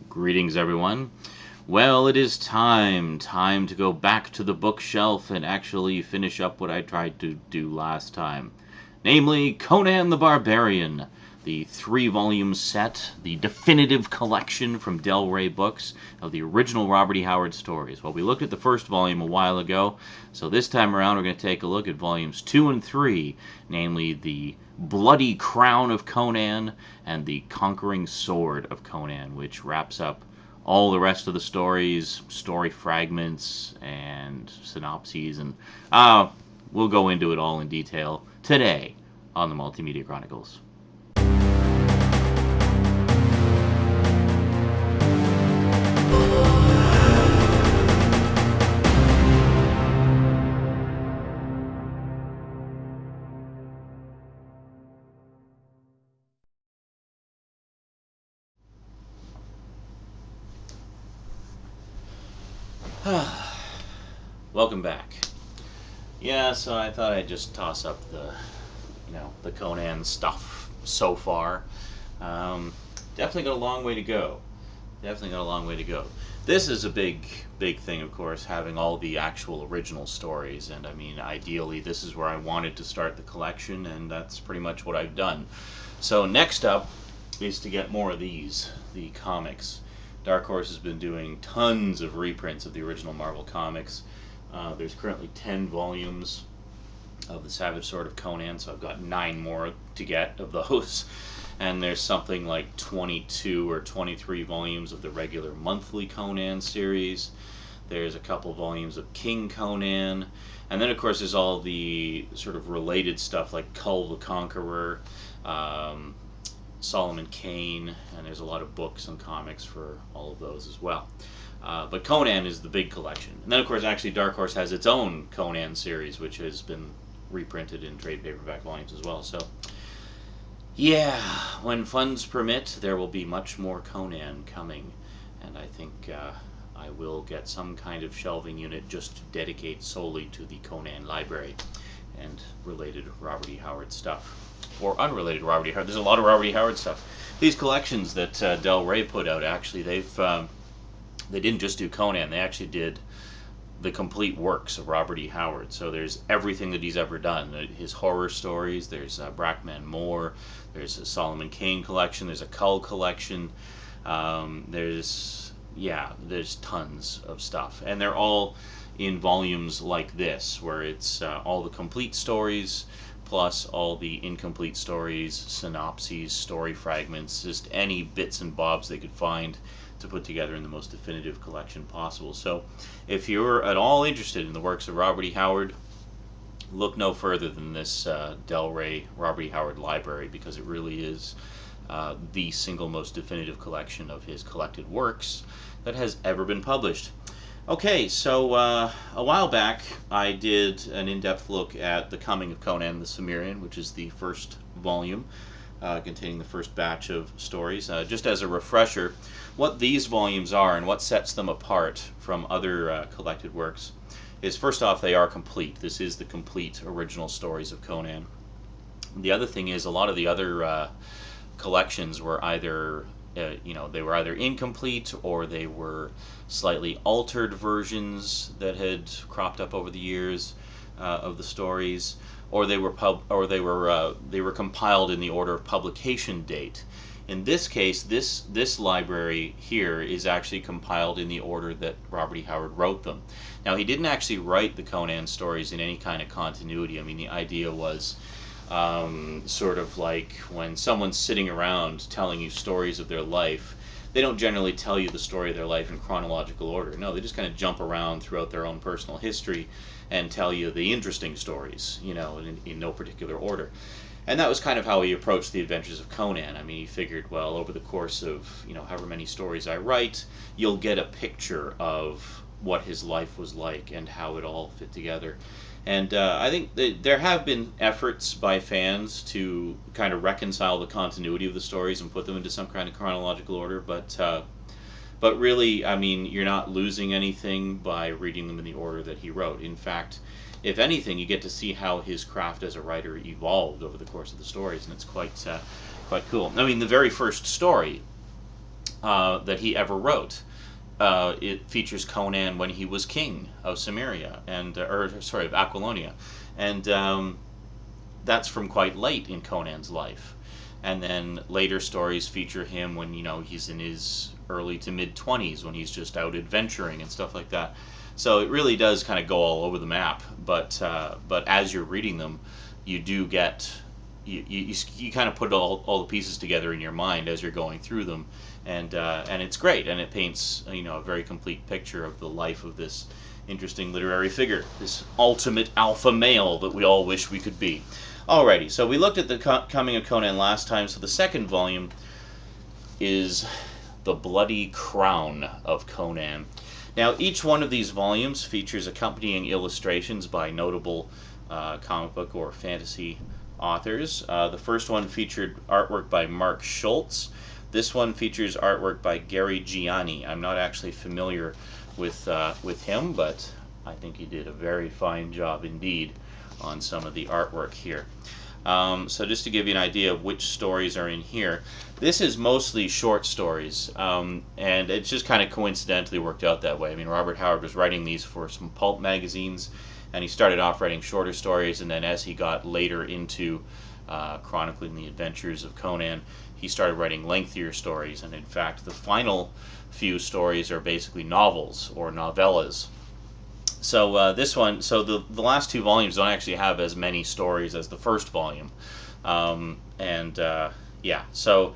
Greetings, everyone. Well, it is time to go back to the bookshelf and actually finish up what I tried to do last time. Namely, Conan the Barbarian, the 3-volume set, the definitive collection from Del Rey Books of the original Robert E. Howard stories. Well, we looked at the first volume a while ago, so this time around we're going to take a look at volumes 2 and 3, namely the Bloody Crown of Conan and the Conquering Sword of Conan, which wraps up all the rest of the stories, story fragments, and synopses, and we'll go into it all in detail today on the Multimedia Chronicles. Welcome back. Yeah, so I thought I'd just toss up the Conan stuff so far. Definitely got a long way to go. This is a big thing, of course, having all the actual original stories, and I mean, ideally, this is where I wanted to start the collection, and that's pretty much what I've done. So next up is to get more of these, the comics. Dark Horse has been doing tons of reprints of the original Marvel comics. There's currently 10 volumes of the Savage Sword of Conan, so I've got 9 more to get of those. And there's something like 22 or 23 volumes of the regular monthly Conan series. There's a couple volumes of King Conan. And then, of course, there's all the sort of related stuff like Kull the Conqueror, Solomon Kane, and there's a lot of books and comics for all of those as well. But Conan is the big collection. And then, of course, actually Dark Horse has its own Conan series, which has been reprinted in trade paperback volumes as well. So, yeah, when funds permit, there will be much more Conan coming. And I think I will get some kind of shelving unit just to dedicate solely to the Conan library and related Robert E. Howard stuff. Or unrelated Robert E. Howard. There's a lot of Robert E. Howard stuff. These collections that Del Rey put out, actually, they didn't just do Conan. They actually did the complete works of Robert E. Howard. So there's everything that he's ever done. His horror stories. There's Brackman Moore. There's a Solomon Kane collection. There's a Kull collection. There's tons of stuff, and they're all in volumes like this, where it's all the complete stories, plus all the incomplete stories, synopses, story fragments, just any bits and bobs they could find to put together in the most definitive collection possible. So if you're at all interested in the works of Robert E. Howard, look no further than this Del Rey Robert E. Howard library, because it really is the single most definitive collection of his collected works that has ever been published. Okay, so a while back I did an in-depth look at The Coming of Conan the Samaria, which is the first volume containing the first batch of stories. Just as a refresher, what these volumes are and what sets them apart from other collected works is, first off, they are complete. This is the complete original stories of Conan. The other thing is, a lot of the other collections were either they were either incomplete, or they were slightly altered versions that had cropped up over the years of the stories, or they were compiled in the order of publication date. In this case, this library here is actually compiled in the order that Robert E. Howard wrote them. Now, he didn't actually write the Conan stories in any kind of continuity. I mean, the idea was sort of like when someone's sitting around telling you stories of their life, they don't generally tell you the story of their life in chronological order. No, they just kind of jump around throughout their own personal history and tell you the interesting stories, in no particular order. And that was kind of how he approached the adventures of Conan. I mean, he figured, well, over the course of, however many stories I write, you'll get a picture of what his life was like and how it all fit together. And I think that there have been efforts by fans to kind of reconcile the continuity of the stories and put them into some kind of chronological order, but really, I mean, you're not losing anything by reading them in the order that he wrote. In fact, if anything, you get to see how his craft as a writer evolved over the course of the stories, and it's quite cool. I mean, the very first story that he ever wrote. It features Conan when he was king of Samaria, of Aquilonia, and that's from quite late in Conan's life. And then later stories feature him when he's in his early to mid 20s, when he's just out adventuring and stuff like that. So it really does kind of go all over the map. But as you're reading them, you do get you kind of put all the pieces together in your mind as you're going through them, and it's great, and it paints a very complete picture of the life of this interesting literary figure, this ultimate alpha male that we all wish we could be. Alrighty, so we looked at the coming of Conan last time, so the second volume is The Bloody Crown of Conan. Now, each one of these volumes features accompanying illustrations by notable comic book or fantasy authors. The first one featured artwork by Mark Schultz. This one features artwork by Gary Gianni. I'm not actually familiar with him, but I think he did a very fine job indeed on some of the artwork here. So just to give you an idea of which stories are in here, this is mostly short stories, and it's just kind of coincidentally worked out that way. I mean, Robert Howard was writing these for some pulp magazines, and he started off writing shorter stories, and then as he got later into chronicling the adventures of Conan, he started writing lengthier stories, and in fact the final few stories are basically novels or novellas. So the last two volumes don't actually have as many stories as the first volume, so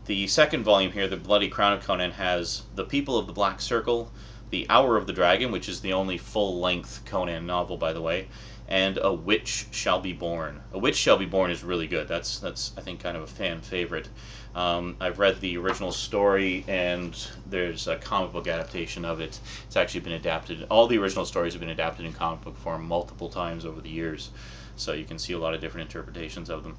the second volume here, The Bloody Crown of Conan, has The People of the Black Circle, The Hour of the Dragon, which is the only full-length Conan novel, by the way, and A Witch Shall Be Born. A Witch Shall Be Born is really good. That's I think kind of a fan favorite. I've read the original story, and there's a comic book adaptation of it. It's actually been adapted. All the original stories have been adapted in comic book form multiple times over the years, so you can see a lot of different interpretations of them.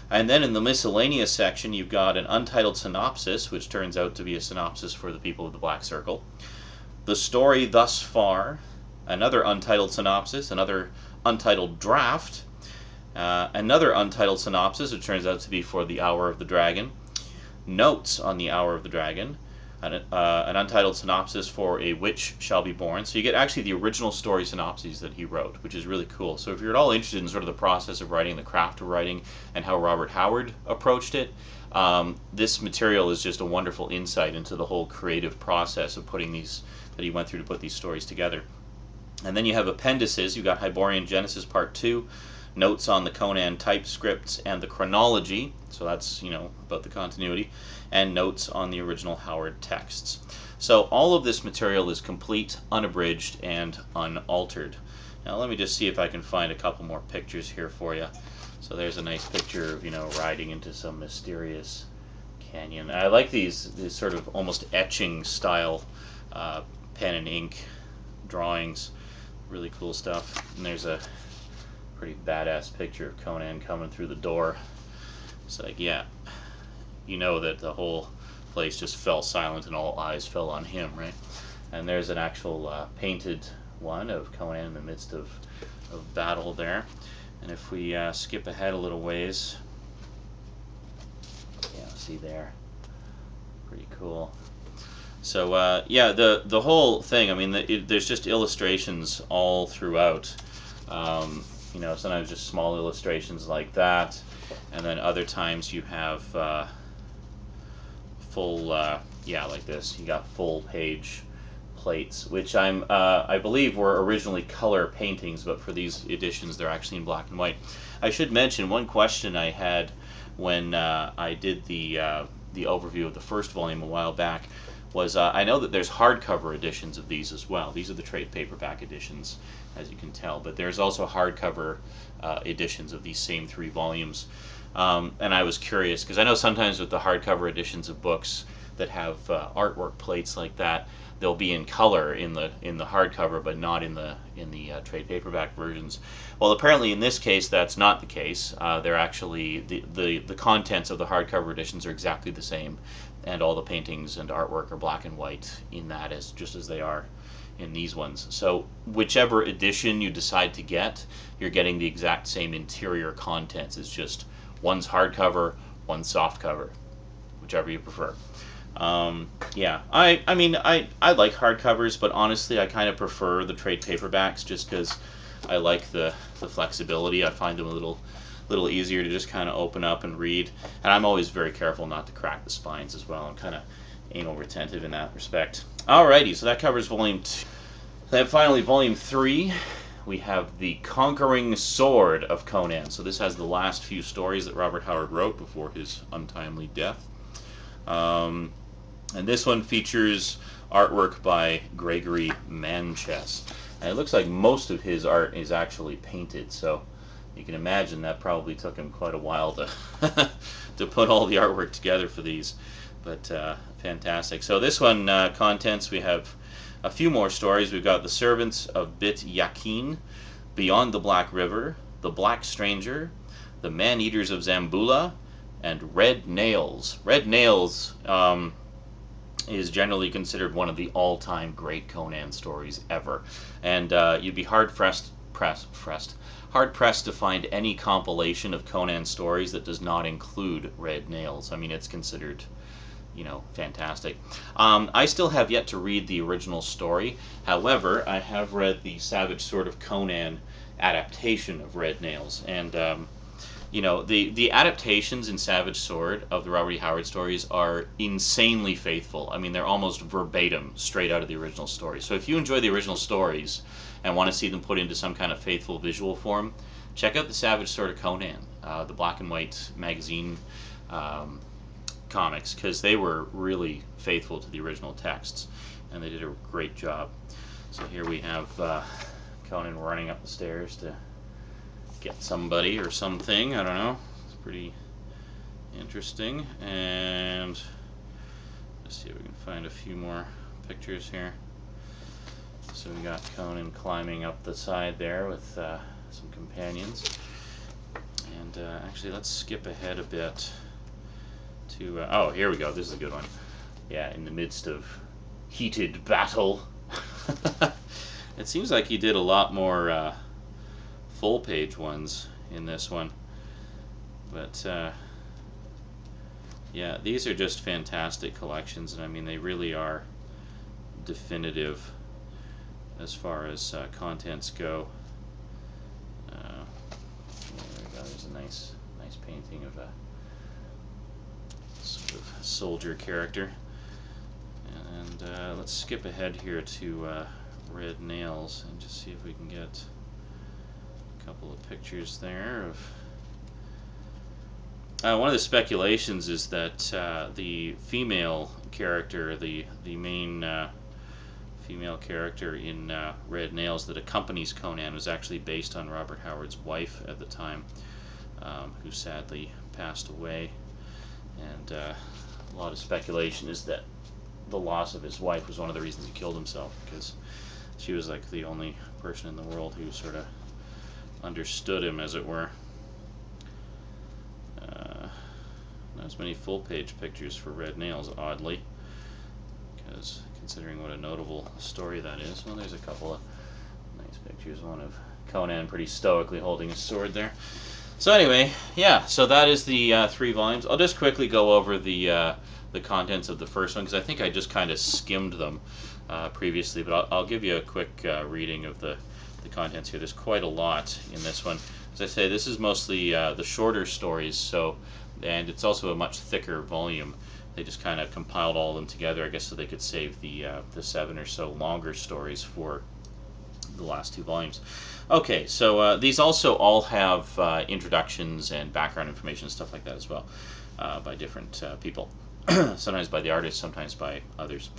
And then in the miscellaneous section, you've got an untitled synopsis, which turns out to be a synopsis for The People of the Black Circle. The Story Thus Far, another untitled synopsis, another untitled draft, another untitled synopsis, which turns out to be for The Hour of the Dragon, notes on The Hour of the Dragon, an untitled synopsis for A Witch Shall Be Born. So you get actually the original story synopses that he wrote, which is really cool. So if you're at all interested in sort of the process of writing, the craft of writing, and how Robert Howard approached it, this material is just a wonderful insight into the whole creative process of putting these, that he went through to put these stories together. And then you have appendices. You've got Hyborian Genesis Part 2, notes on the Conan typescripts and the chronology, so that's, about the continuity, and notes on the original Howard texts. So all of this material is complete, unabridged, and unaltered. Now let me just see if I can find a couple more pictures here for you. So there's a nice picture of, riding into some mysterious canyon. I like these sort of almost etching style pen and ink drawings. Really cool stuff. And there's a pretty badass picture of Conan coming through the door. It's like, yeah, that the whole place just fell silent and all eyes fell on him, right? And there's an actual painted one of Conan in the midst of battle there. And if we skip ahead a little ways, see there, pretty cool. So the whole thing, I mean, there's just illustrations all throughout. Sometimes just small illustrations like that, and then other times you have full, like this. You got full page plates, which I believe were originally color paintings, but for these editions they're actually in black and white. I should mention one question I had when I did the overview of the first volume a while back was I know that there's hardcover editions of these as well. These are the trade paperback editions, as you can tell, but there's also hardcover editions of these same 3 volumes. And I was curious, because I know sometimes with the hardcover editions of books that have artwork plates like that, they'll be in color in the hardcover, but not in the trade paperback versions. Well, apparently in this case that's not the case. They're actually the contents of the hardcover editions are exactly the same, and all the paintings and artwork are black and white in that, just as they are in these ones. So whichever edition you decide to get, you're getting the exact same interior contents. It's just one's hardcover, one's softcover, whichever you prefer. Yeah, I mean, I like hardcovers, but honestly, I kind of prefer the trade paperbacks just because I like the flexibility. I find them a little easier to just kind of open up and read. And I'm always very careful not to crack the spines as well. I'm kind of anal retentive in that respect. Alrighty, so that covers volume 2. Then finally, volume 3. We have The Conquering Sword of Conan. So this has the last few stories that Robert Howard wrote before his untimely death. And this one features artwork by Gregory Manchess. And it looks like most of his art is actually painted, so you can imagine that probably took him quite a while to to put all the artwork together for these. But fantastic. So this one, contents, we have a few more stories. We've got The Servants of Bit Yakin, Beyond the Black River, The Black Stranger, The Man-Eaters of Zambula, and Red Nails. Red Nails is generally considered one of the all-time great Conan stories ever, and you'd be hard-pressed to find any compilation of Conan stories that does not include Red Nails. I mean, it's considered, fantastic. I still have yet to read the original story. However, I have read the Savage Sword of Conan adaptation of Red Nails, and the adaptations in Savage Sword of the Robert E. Howard stories are insanely faithful. I mean, they're almost verbatim, straight out of the original story. So if you enjoy the original stories and want to see them put into some kind of faithful visual form, check out the Savage Sword of Conan, the black and white magazine comics, because they were really faithful to the original texts, and they did a great job. So here we have Conan running up the stairs to get somebody or something. I don't know. It's pretty interesting. And let's see if we can find a few more pictures here. So we got Conan climbing up the side there with some companions. And actually, let's skip ahead a bit to... oh, here we go. This is a good one. Yeah, in the midst of heated battle. It seems like he did a lot more full page ones in this one, but yeah, these are just fantastic collections, and I mean, they really are definitive as far as contents go. There we go. There's a nice painting of a sort of soldier character. And let's skip ahead here to Red Nails and just see if we can get a couple of pictures there of... one of the speculations is that the female character, the main female character in Red Nails that accompanies Conan, was actually based on Robert Howard's wife at the time, who sadly passed away. And a lot of speculation is that the loss of his wife was one of the reasons he killed himself, because she was like the only person in the world who sort of understood him, as it were. Not as many full-page pictures for Red Nails, oddly, because considering what a notable story that is. Well, there's a couple of nice pictures. One of Conan pretty stoically holding his sword there. So anyway, yeah, so that is the 3 volumes. I'll just quickly go over the contents of the first one, because I think I just kind of skimmed them previously, but I'll give you a quick reading of the contents here. There's quite a lot in this one. As I say, this is mostly the shorter stories, and it's also a much thicker volume. They just kind of compiled all of them together, I guess, so they could save the 7 or so longer stories for the last 2 volumes. Okay, so these also all have introductions and background information and stuff like that as well, by different people. Sometimes by the artist, sometimes by others.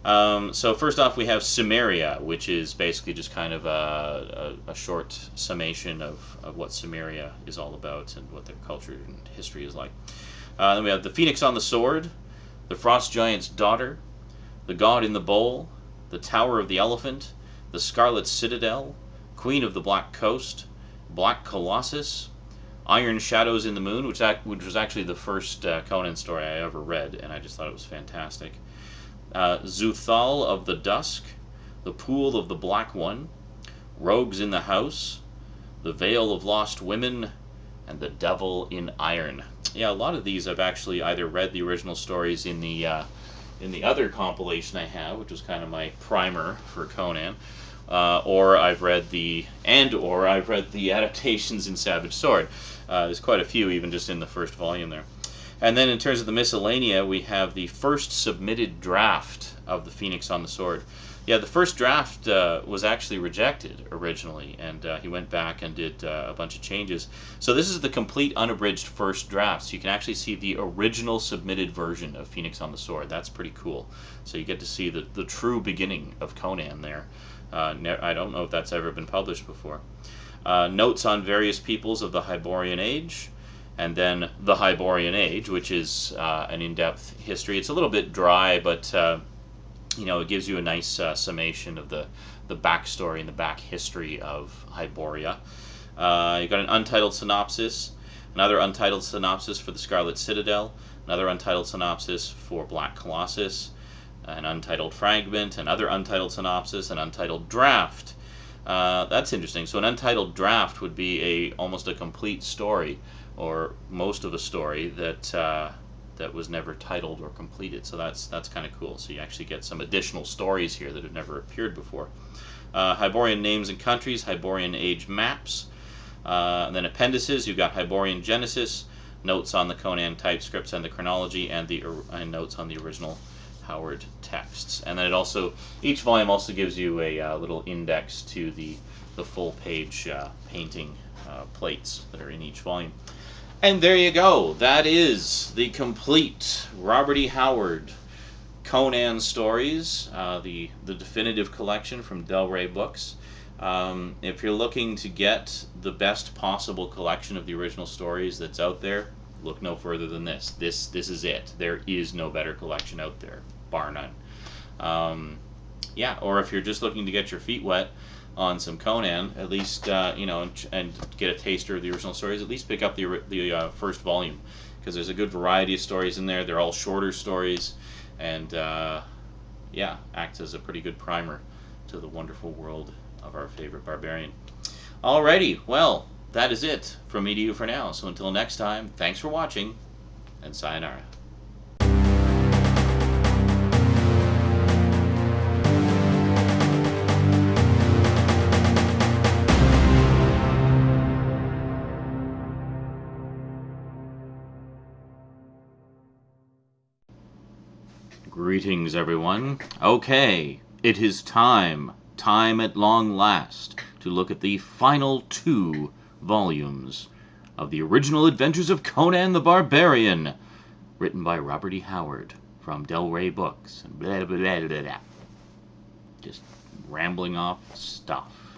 So first off, we have Samaria, which is basically just kind of a short summation of what Samaria is all about and what their culture and history is like. Then we have the Phoenix on the Sword, the Frost Giant's Daughter, the God in the Bowl, the Tower of the Elephant, the Scarlet Citadel, Queen of the Black Coast, Black Colossus, Iron Shadows in the Moon, which was actually the first Conan story I ever read, and I just thought it was fantastic. Zuthal of the Dusk, the Pool of the Black One, Rogues in the House, the Veil of Lost Women, and The Devil in Iron. Yeah, a lot of these I've actually either read the original stories in the other compilation I have, which was kind of my primer for Conan, or I've read the adaptations in Savage Sword. There's quite a few, even just in the first volume there. And then in terms of the miscellanea, we have the first submitted draft of the Phoenix on the Sword. Yeah, the first draft was actually rejected originally, and he went back and did a bunch of changes. So this is the complete unabridged first draft, so you can actually see the original submitted version of Phoenix on the Sword. That's pretty cool. So you get to see the true beginning of Conan there. I don't know if that's ever been published before. Notes on various peoples of the Hyborian Age, and then the Hyborian Age, which is an in-depth history. It's a little bit dry, but it gives you a nice summation of the backstory and the back history of Hyboria. You've got an untitled synopsis, another untitled synopsis for the Scarlet Citadel, another untitled synopsis for Black Colossus, an untitled fragment, another untitled synopsis, an untitled draft. That's interesting. So an untitled draft would be almost a complete story, or most of a story that was never titled or completed. So that's kind of cool. So you actually get some additional stories here that have never appeared before. Hyborian names and countries, Hyborian age maps, and then appendices. You've got Hyborian Genesis, notes on the Conan typescripts and the chronology, and notes on the original Howard texts. And then each volume also gives you a little index to the full page painting plates that are in each volume. And there you go. That is the complete Robert E. Howard Conan stories, the definitive collection from Del Rey Books. If you're looking to get the best possible collection of the original stories that's out there, look no further than this. This is it. There is no better collection out there, bar none. Or if you're just looking to get your feet wet on some Conan, at least and get a taster of the original stories, at least pick up the first volume, because there's a good variety of stories in there. They're all shorter stories, and acts as a pretty good primer to the wonderful world of our favorite barbarian. Alrighty, well, that is it from me to you for now. So until next time, thanks for watching, and sayonara. Greetings, everyone. Okay, it is time at long last, to look at the final 2 volumes of the original adventures of Conan the Barbarian, written by Robert E. Howard from Del Rey Books, and blah, blah, blah, blah, blah. Just rambling off stuff.